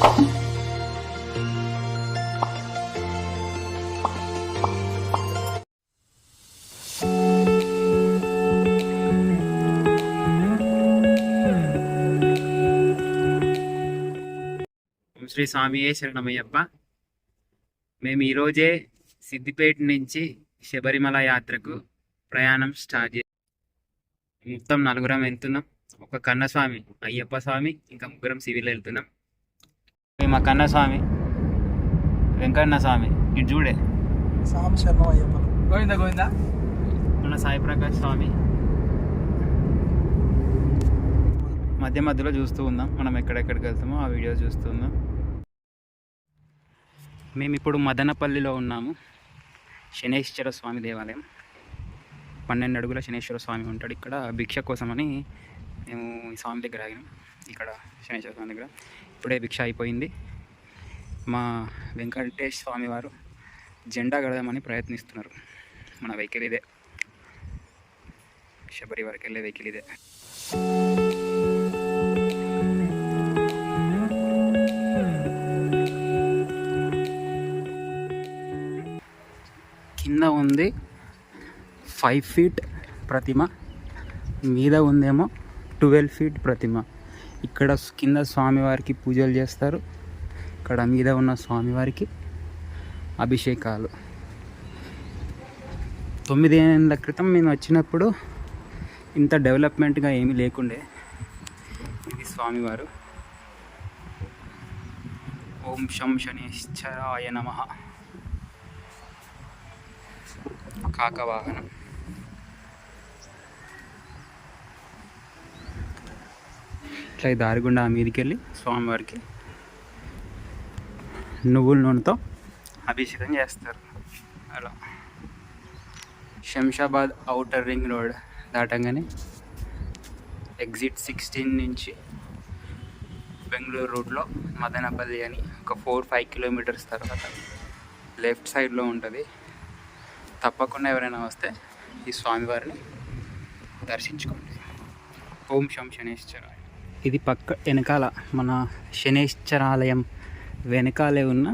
శ్రీ స్వామియే శరణమయ్యప్ప. మేము ఈరోజే సిద్దిపేట నుంచి శబరిమల యాత్రకు ప్రయాణం స్టార్ట్ చేసాం. మొత్తం నలుగురం వెళ్తున్నాం. ఒక కన్నస్వామి, అయ్యప్ప స్వామి, ఇంకా ముగ్గురం సివిల్ వెళ్తున్నాం. మా కన్నస్వామి వెంకన్న స్వామి, ఇటు చూడే స్వామి శరణమయ్యప్ప. గోవింద గోవింద. మన సాయి ప్రకాష్ స్వామి మధ్య మధ్యలో చూస్తూ ఉందాం. మనం ఎక్కడెక్కడికి వెళ్తామో ఆ వీడియో చూస్తూ ఉందాం. మేము ఇప్పుడు మదనపల్లిలో ఉన్నాము. శనేశ్వర స్వామి దేవాలయం. 12 అడుగుల శనేశ్వర స్వామి ఉంటాడు ఇక్కడ. భిక్ష కోసమని మేము ఈ స్వామి దగ్గర ఆగినాం. ఇక్కడ శనేశ్వర స్వామి దగ్గర ఇప్పుడే భిక్ష అయిపోయింది. మా వెంకటేష్ స్వామి వారు జెండా కడదామని ప్రయత్నిస్తున్నారు. మన వెహికల్ ఇదే, శబరి వరకు వెళ్ళే వెహికల్ ఇదే. కింద ఉంది 5 ఫీట్ ప్రతిమ, మీద ఉందేమో 12 ఫీట్ ప్రతిమ. ఇక్కడ కింద స్వామివారికి పూజలు చేస్తారు, ఇక్కడ మీద ఉన్న స్వామివారికి అభిషేకాలు. 9 ఏళ్ళ క్రితం మేము వచ్చినప్పుడు ఇంత డెవలప్మెంట్గా ఏమీ లేకుండే. ఇది స్వామివారు. ఓం శం శనేశ్వరాయ నమః. కాకవాహనం. ఇట్లా దారిగుండా మీదకి వెళ్ళి స్వామివారికి నువ్వుల నూనెతో అభిషేకం చేస్తారు. అలా శంషాబాద్ ఔటర్ రింగ్ రోడ్ దాటంగానే ఎగ్జిట్ 16 నుంచి బెంగళూరు రూట్లో మదనపల్లి అని ఒక 4-5 కిలోమీటర్స్ తర్వాత లెఫ్ట్ సైడ్లో ఉంటుంది. తప్పకుండా ఎవరైనా వస్తే ఈ స్వామివారిని దర్శించుకోండి. ఓం శం శనేశ్వరాయ. ఇది పక్క వెనకాల మన శనేశ్వరాలయం వెనకాలే ఉన్న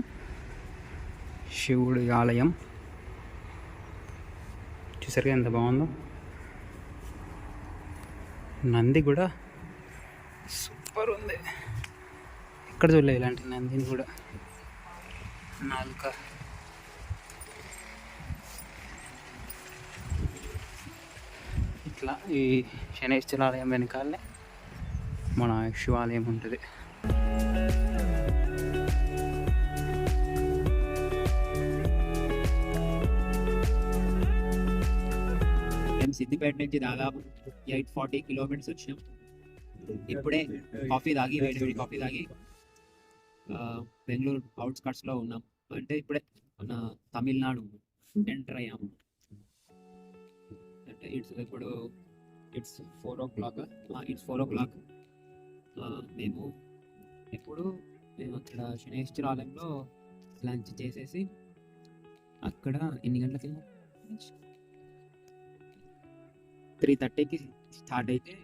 శివుడి ఆలయం. చూసారుగా ఎంత బాగుందో. నంది కూడా సూపర్ ఉంది. ఎక్కడ చూడలేదు ఇలాంటి నందిని కూడా. నాలుక ఇట్లా. ఈ శనేశ్వర ఆలయం వెనకాలనే మన శివాలయం ఉంటుంది. మేము సిద్దిపేట నుంచి దాదాపు 840 కిలోమీటర్స్ వచ్చినాం. ఇప్పుడే కాఫీ తాగి, వేడి కాఫీ తాగి బెంగళూరు అవుట్స్కట్స్లో ఉన్నాం. అంటే ఇప్పుడే మన తమిళనాడు ఎంటర్ అయ్యాము. అంటే ఇప్పుడు ఇట్స్ 4 o'clock. It's 4 o'clock. మేము అక్కడ శనేశ్వర ఆలయంలో లంచ్ చేసేసి అక్కడ ఎన్ని గంటలకి 3:30కి స్టార్ట్ అయితే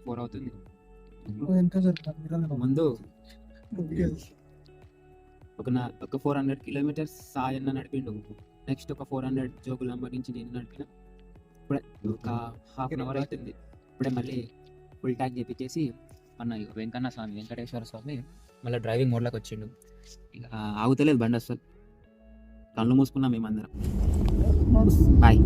4 అవుతుంది. ముందు ఒక 400 కిలోమీటర్స్ సాయన్న నడిపిండు. నెక్స్ట్ ఒక 400 జోగులాంబ నుంచి నేను నడిపిన. ఇప్పుడే ఒక హాఫ్ అన్ అవర్ అవుతుంది. ఇప్పుడే మళ్ళీ ఫుల్ ట్యాంక్ చేపించేసి మన వెంకన్న స్వామి, వెంకటేశ్వర స్వామి మళ్ళీ డ్రైవింగ్ మోడ్లోకి వచ్చిండు. ఇక ఆగుతలేదు బండి అసలు. కళ్ళు మూసుకున్నాం మేమందరం. బాయ్.